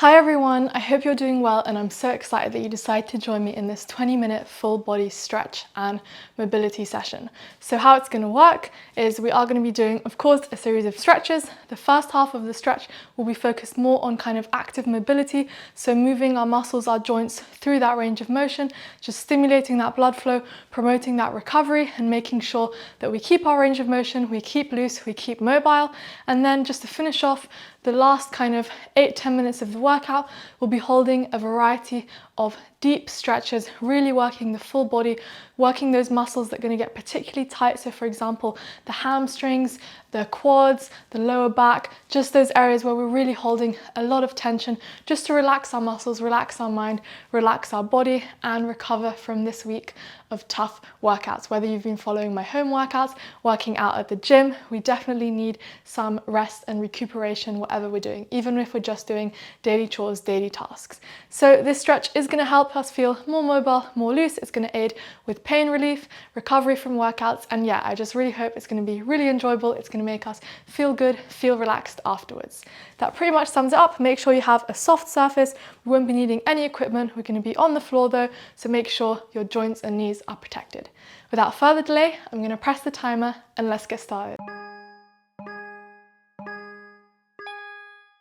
Hi everyone, I hope you're doing well and I'm so excited that you decided to join me in this 20-minute full body stretch and mobility session. So how it's going to work is we are going to be doing, of course, a series of stretches. The first half of the stretch will be focused more on kind of active mobility, so moving our muscles, our joints through that range of motion, just stimulating that blood flow, promoting that recovery and making sure that we keep our range of motion, we keep loose, we keep mobile. And then just to finish off, the last kind of 8-10 minutes of the workout, we'll be holding a variety of deep stretches, really working the full body, working those muscles that are going to get particularly tight. So for example, the hamstrings, the quads, the lower back, just those areas where we're really holding a lot of tension, just to relax our muscles, relax our mind, relax our body, and recover from this week of tough workouts. Whether you've been following my home workouts, working out at the gym, we definitely need some rest and recuperation, whatever we're doing, even if we're just doing daily chores, daily tasks. So this stretch is going to help us feel more mobile, more loose. It's going to aid with pain relief, recovery from workouts, and yeah, I just really hope it's going to be really enjoyable. It's going to make us feel good, feel relaxed afterwards. That pretty much sums it up. Make sure you have a soft surface. We won't be needing any equipment. We're going to be on the floor though, so make sure your joints and knees are protected. Without further delay, I'm going to press the timer and let's get started.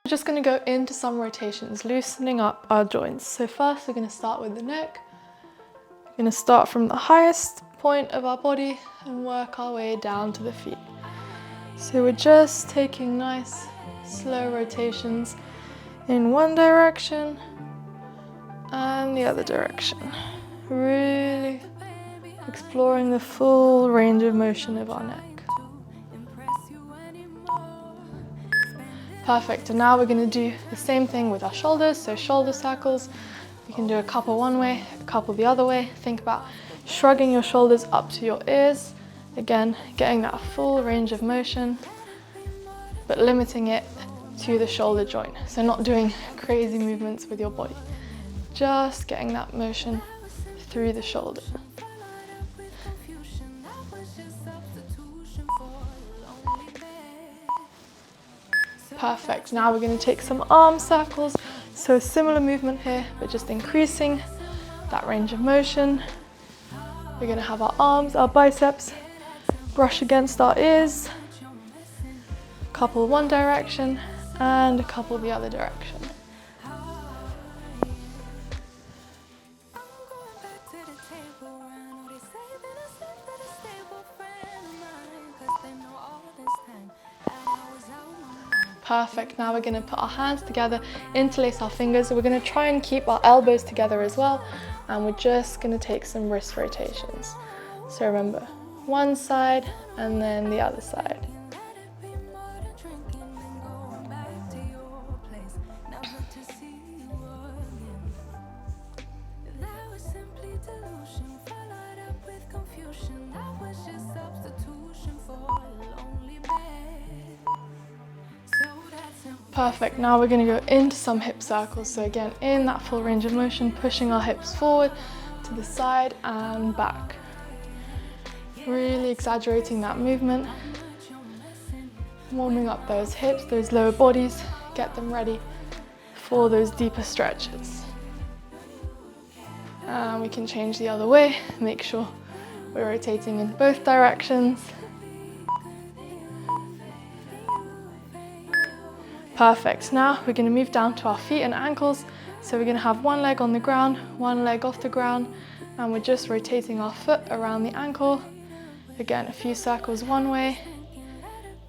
We're just going to go into some rotations, loosening up our joints. So first we're going to start with the neck. We're going to start from the highest point of our body and work our way down to the feet. So we're just taking nice, slow rotations in one direction and the other direction. Really exploring the full range of motion of our neck. Perfect, and now we're going to do the same thing with our shoulders, so shoulder circles. You can do a couple one way, a couple the other way. Think about shrugging your shoulders up to your ears. Again, getting that full range of motion, but limiting it to the shoulder joint. So not doing crazy movements with your body, just getting that motion through the shoulder. Perfect, now we're going to take some arm circles. So a similar movement here, but just increasing that range of motion. We're going to have our arms, our biceps brush against our ears. A couple one direction and a couple the other direction. Perfect, now we're going to put our hands together, interlace our fingers. So we're going to try and keep our elbows together as well. And we're just going to take some wrist rotations. So remember, one side and then the other side. Perfect, now we're going to go into some hip circles. So again, in that full range of motion, pushing our hips forward to the side and back. Really exaggerating that movement. Warming up those hips, those lower bodies, get them ready for those deeper stretches. And we can change the other way, make sure we're rotating in both directions. Perfect, now we're going to move down to our feet and ankles. So we're going to have one leg on the ground, one leg off the ground, and we're just rotating our foot around the ankle. Again, a few circles one way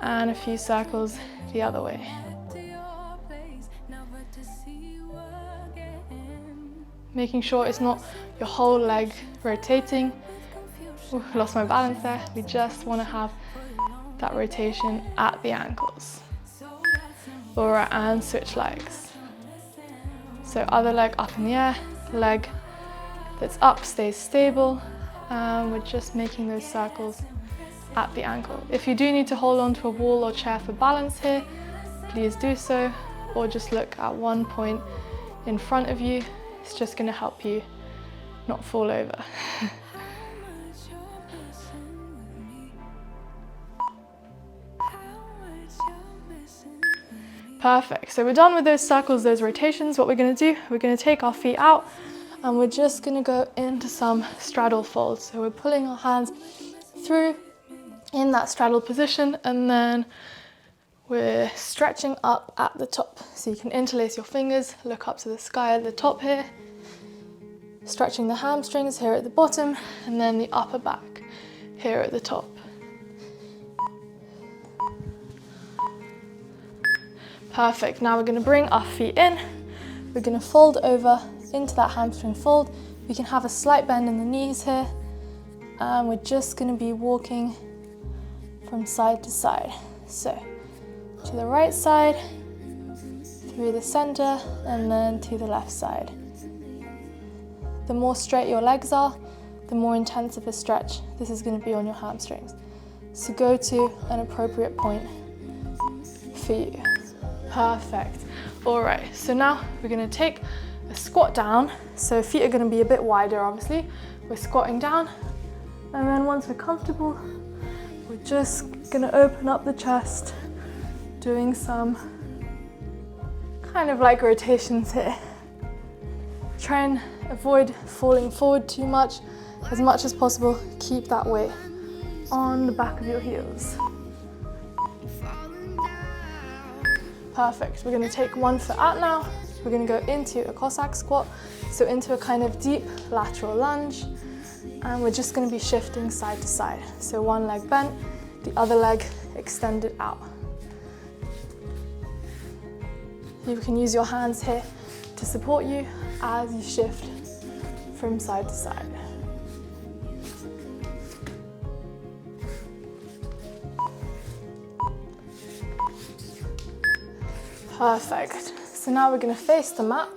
and a few circles the other way. Making sure it's not your whole leg rotating. Ooh, lost my balance there. We just want to have that rotation at the ankles. Bora and switch legs. So other leg up in the air, leg that's up stays stable, and we're just making those circles at the ankle. If you do need to hold on to a wall or chair for balance here, please do so, or just look at one point in front of you. It's just going to help you not fall over. Perfect. So we're done with those circles, those rotations. What we're going to do, we're going to take our feet out and we're just going to go into some straddle folds. So we're pulling our hands through in that straddle position, and then we're stretching up at the top. So you can interlace your fingers, look up to the sky at the top here, stretching the hamstrings here at the bottom, and then the upper back here at the top. Perfect. Now we're going to bring our feet in. We're going to fold over into that hamstring fold. We can have a slight bend in the knees here, and we're just going to be walking from side to side. So to the right side, through the center, and then to the left side. The more straight your legs are, the more intense of a stretch this is going to be on your hamstrings. So go to an appropriate point for you. Perfect. All right, so now we're going to take a squat down. So feet are going to be a bit wider, obviously. We're squatting down, and then once we're comfortable, we're just going to open up the chest, doing some kind of like rotations here. Try and avoid falling forward too much. As much as possible, keep that weight on the back of your heels. Perfect. We're going to take one foot out now. We're going to go into a cossack squat, so into a kind of deep lateral lunge, and we're just going to be shifting side to side. So one leg bent, the other leg extended out. You can use your hands here to support you as you shift from side to side. Perfect. So now we're going to face the mat.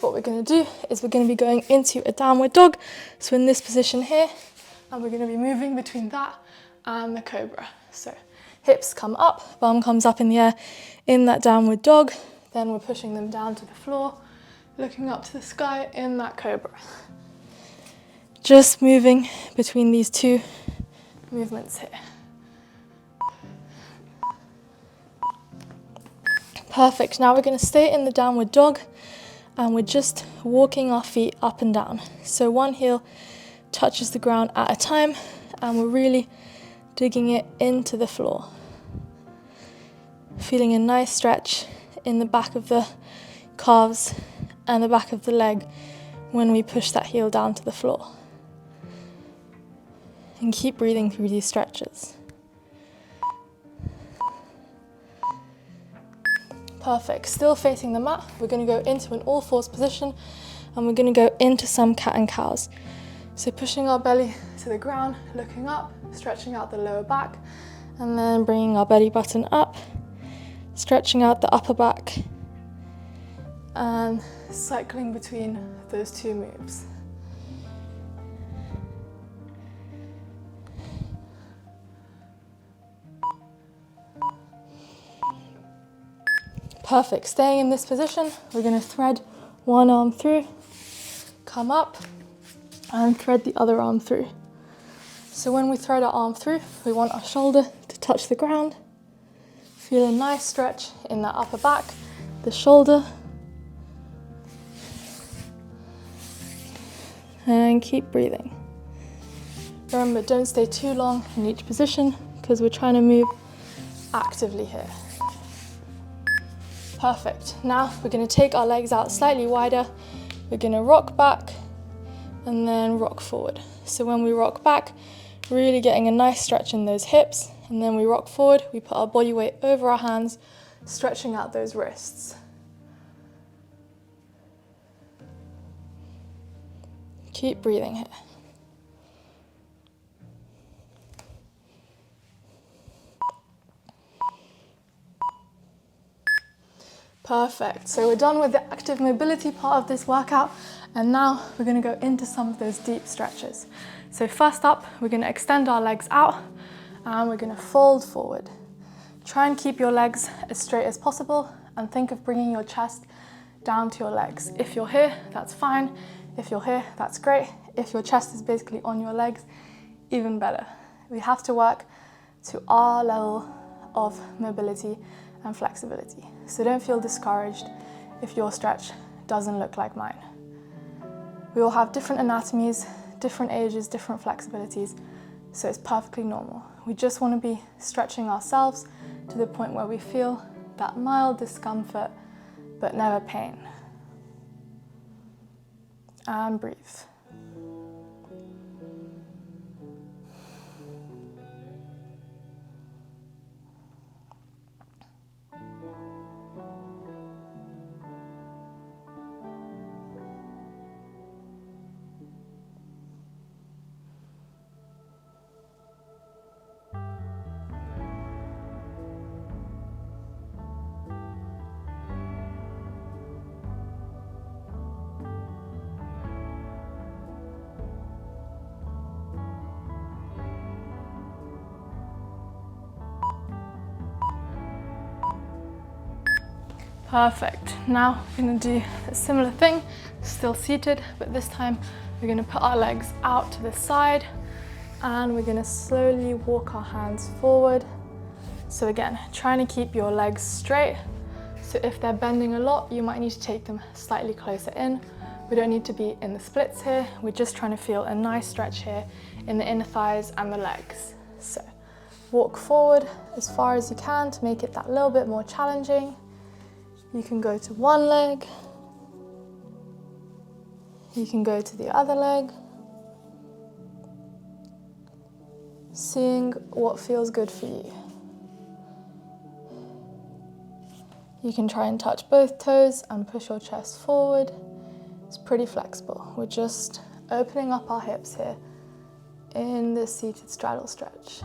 What we're going to do is we're going to be going into a downward dog. So in this position here, and we're going to be moving between that and the cobra. So hips come up, bum comes up in the air in that downward dog. Then we're pushing them down to the floor, looking up to the sky in that cobra. Just moving between these two movements here. Perfect. Now we're going to stay in the downward dog, and we're just walking our feet up and down. So one heel touches the ground at a time, and we're really digging it into the floor. Feeling a nice stretch in the back of the calves and the back of the leg when we push that heel down to the floor. And keep breathing through these stretches. Perfect. Still facing the mat, we're going to go into an all fours position, and we're going to go into some cat and cows. So pushing our belly to the ground, looking up, stretching out the lower back, and then bringing our belly button up, stretching out the upper back, and cycling between those two moves. Perfect. Staying in this position, we're going to thread one arm through, come up, and thread the other arm through. So when we thread our arm through, we want our shoulder to touch the ground. Feel a nice stretch in that upper back, the shoulder, and keep breathing. Remember, don't stay too long in each position because we're trying to move actively here. Perfect. Now we're going to take our legs out slightly wider. We're going to rock back and then rock forward. So when we rock back, really getting a nice stretch in those hips, and then we rock forward, we put our body weight over our hands, stretching out those wrists. Keep breathing here. Perfect. So we're done with the active mobility part of this workout, and now we're going to go into some of those deep stretches. So first up, we're going to extend our legs out, and we're going to fold forward. Try and keep your legs as straight as possible, and think of bringing your chest down to your legs. If you're here, that's fine. If you're here, that's great. If your chest is basically on your legs, even better. We have to work to our level of mobility and flexibility. So don't feel discouraged if your stretch doesn't look like mine. We all have different anatomies, different ages, different flexibilities, so it's perfectly normal. We just want to be stretching ourselves to the point where we feel that mild discomfort, but never pain. And breathe. Perfect. Now we're going to do a similar thing, still seated, but this time we're going to put our legs out to the side and we're going to slowly walk our hands forward. So again, trying to keep your legs straight. So if they're bending a lot, you might need to take them slightly closer in. We don't need to be in the splits here. We're just trying to feel a nice stretch here in the inner thighs and the legs. So walk forward as far as you can to make it that little bit more challenging. You can go to one leg, you can go to the other leg, seeing what feels good for you. You can try and touch both toes and push your chest forward. It's pretty flexible. We're just opening up our hips here in this seated straddle stretch.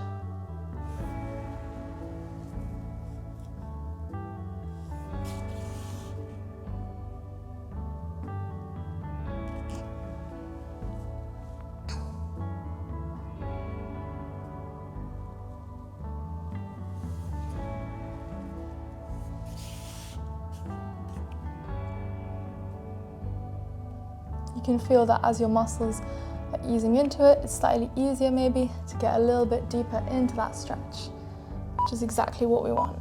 You can feel that as your muscles are easing into it, it's slightly easier maybe to get a little bit deeper into that stretch, which is exactly what we want.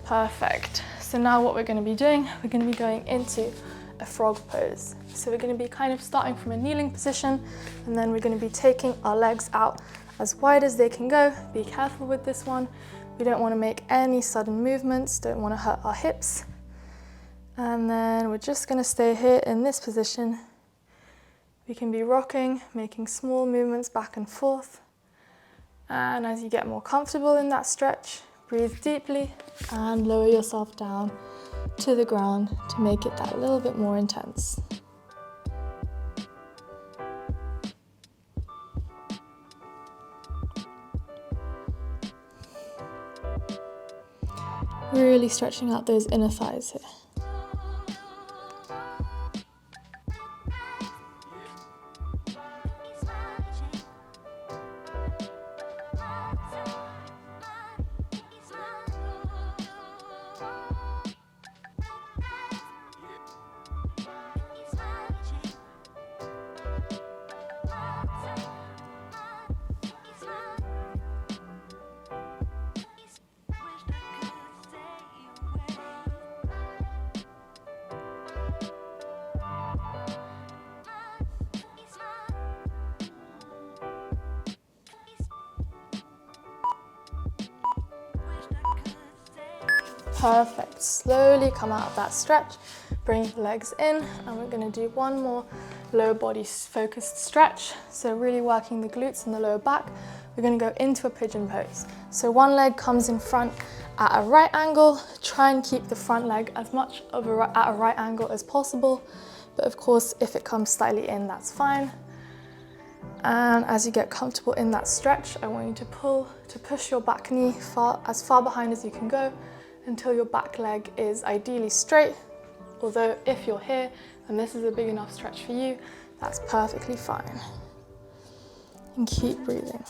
Perfect. So now what we're going to be doing, we're going to be going into a frog pose. So we're going to be kind of starting from a kneeling position, and then we're going to be taking our legs out as wide as they can go. Be careful with this one. We don't want to make any sudden movements, don't want to hurt our hips. And then we're just going to stay here in this position. We can be rocking, making small movements back and forth. And as you get more comfortable in that stretch, breathe deeply and lower yourself down to the ground to make it that little bit more intense. Really stretching out those inner thighs here. Perfect. Slowly come out of that stretch, bring the legs in, and we're going to do one more lower body focused stretch. So really working the glutes and the lower back. We're going to go into a pigeon pose. So one leg comes in front at a right angle. Try and keep the front leg as much at a right angle as possible. But of course, if it comes slightly in, that's fine. And as you get comfortable in that stretch, I want you to push your back knee as far behind as you can go until your back leg is ideally straight. Although if you're here and this is a big enough stretch for you, that's perfectly fine. And keep breathing.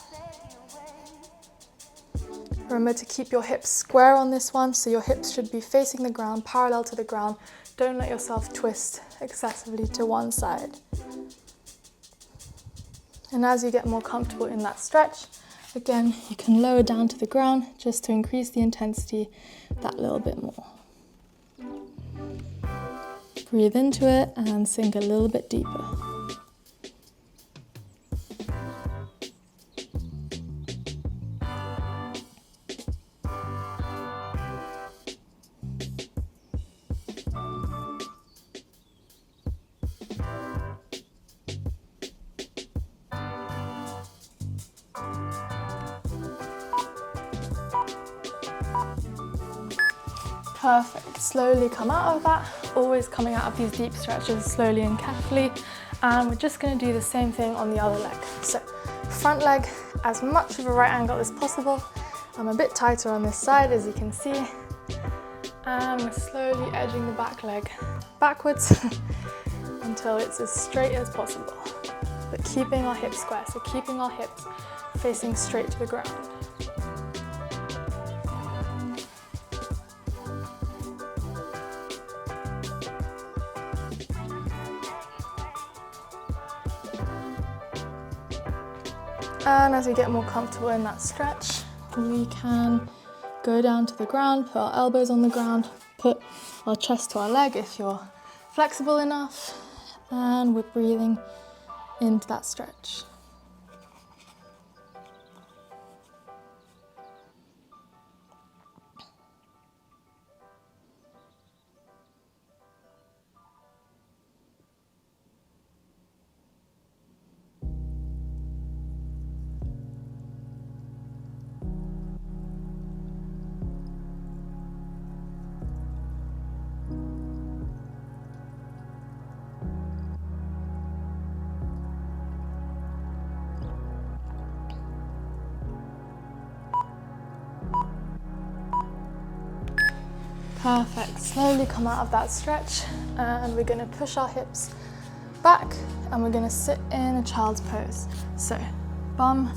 Remember to keep your hips square on this one, so your hips should be facing the ground, parallel to the ground. Don't let yourself twist excessively to one side. And as you get more comfortable in that stretch, Again, you can lower down to the ground just to increase the intensity that little bit more. Breathe into it and sink a little bit deeper. Perfect. Slowly come out of that, always coming out of these deep stretches slowly and carefully. And we're just going to do the same thing on the other leg. So front leg, as much of a right angle as possible. I'm a bit tighter on this side, as you can see. And we're slowly edging the back leg backwards until it's as straight as possible. But keeping our hips square, so keeping our hips facing straight to the ground. And as we get more comfortable in that stretch, we can go down to the ground, put our elbows on the ground, put our chest to our leg if you're flexible enough, and we're breathing into that stretch. Perfect. Slowly come out of that stretch and we're going to push our hips back and we're going to sit in a child's pose. So bum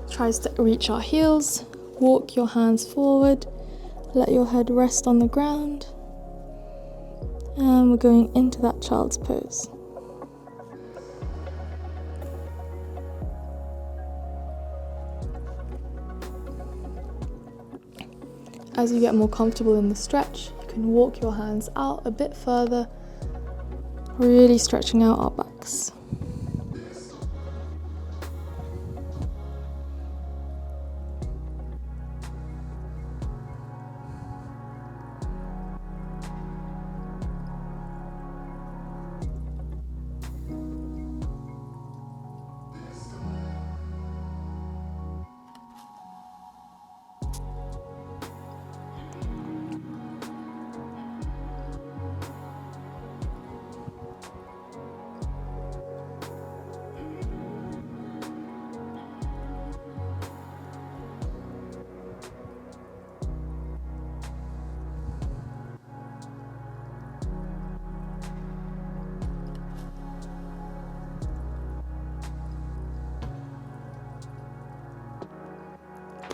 tries to reach our heels, walk your hands forward, let your head rest on the ground, and we're going into that child's pose. As you get more comfortable in the stretch, you can walk your hands out a bit further, really stretching out our backs.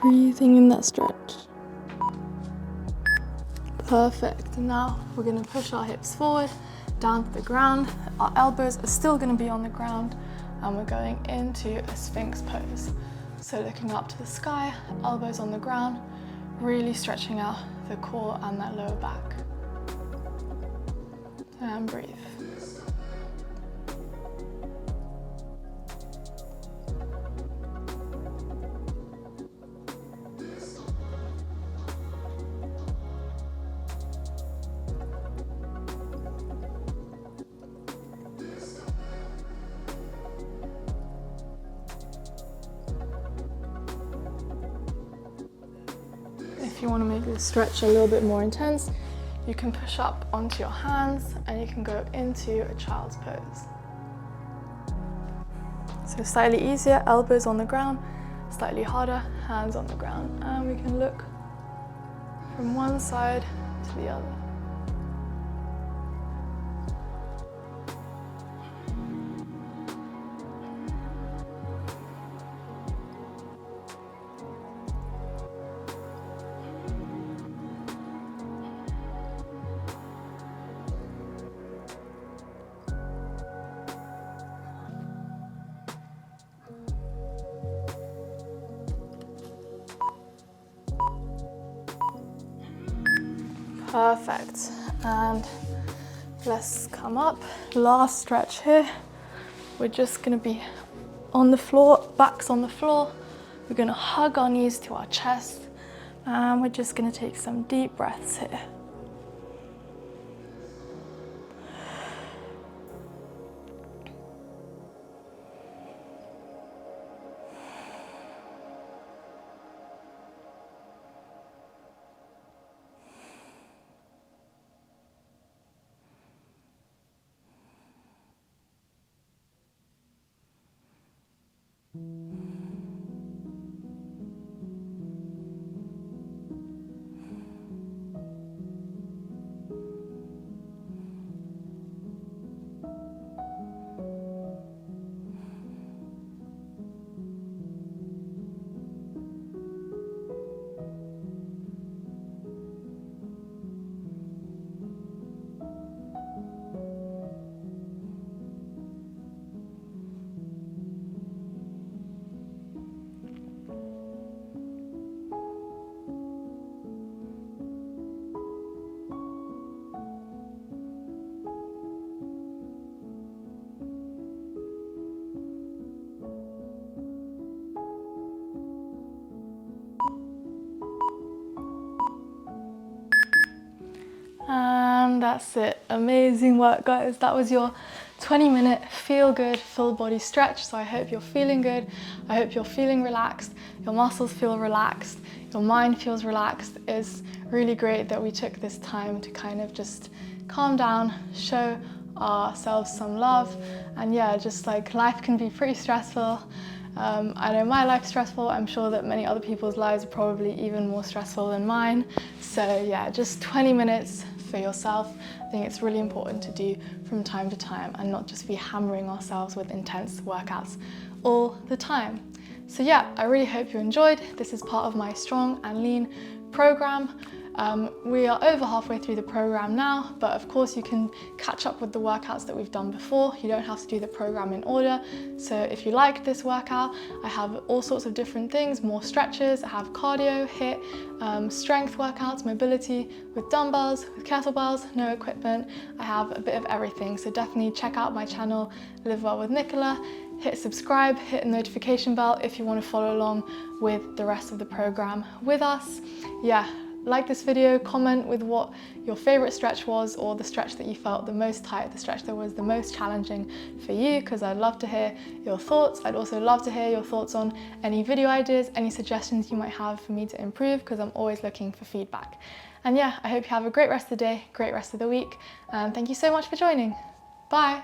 Breathing in that stretch. Perfect. Now we're going to push our hips forward, down to the ground. Our elbows are still going to be on the ground and we're going into a Sphinx pose. So looking up to the sky, elbows on the ground, really stretching out the core and that lower back. And breathe. If you want to make this stretch a little bit more intense, you can push up onto your hands and you can go into a child's pose. So slightly easier, elbows on the ground, slightly harder, hands on the ground. And we can look from one side to the other. Perfect. And let's come up. Last stretch here. We're just gonna be on the floor, backs on the floor. We're gonna hug our knees to our chest, and we're just gonna take some deep breaths here. And that's it. Amazing work, guys. That was your 20-minute feel good full body stretch. So I hope you're feeling good. I hope you're feeling relaxed. Your muscles feel relaxed. Your mind feels relaxed. It's really great that we took this time to kind of just calm down, show ourselves some love. And yeah, just like life can be pretty stressful. I know my life's stressful. I'm sure that many other people's lives are probably even more stressful than mine. So yeah, just 20 minutes for yourself. I think it's really important to do from time to time and not just be hammering ourselves with intense workouts all the time. So yeah, I really hope you enjoyed. This is part of my Strong and Lean program. We are over halfway through the program now, but of course you can catch up with the workouts that we've done before. You don't have to do the program in order. So if you liked this workout, I have all sorts of different things, more stretches, I have cardio, HIIT, strength workouts, mobility with dumbbells, with kettlebells, no equipment. I have a bit of everything. So definitely check out my channel, Live Well with Nicola. Hit subscribe, hit the notification bell if you want to follow along with the rest of the program with us. Yeah. Like this video, comment with what your favorite stretch was, or the stretch that you felt the most tight, the stretch that was the most challenging for you, because I'd love to hear your thoughts. I'd also love to hear your thoughts on any video ideas, any suggestions you might have for me to improve, because I'm always looking for feedback. And yeah, I hope you have a great rest of the day, great rest of the week, and thank you so much for joining. Bye.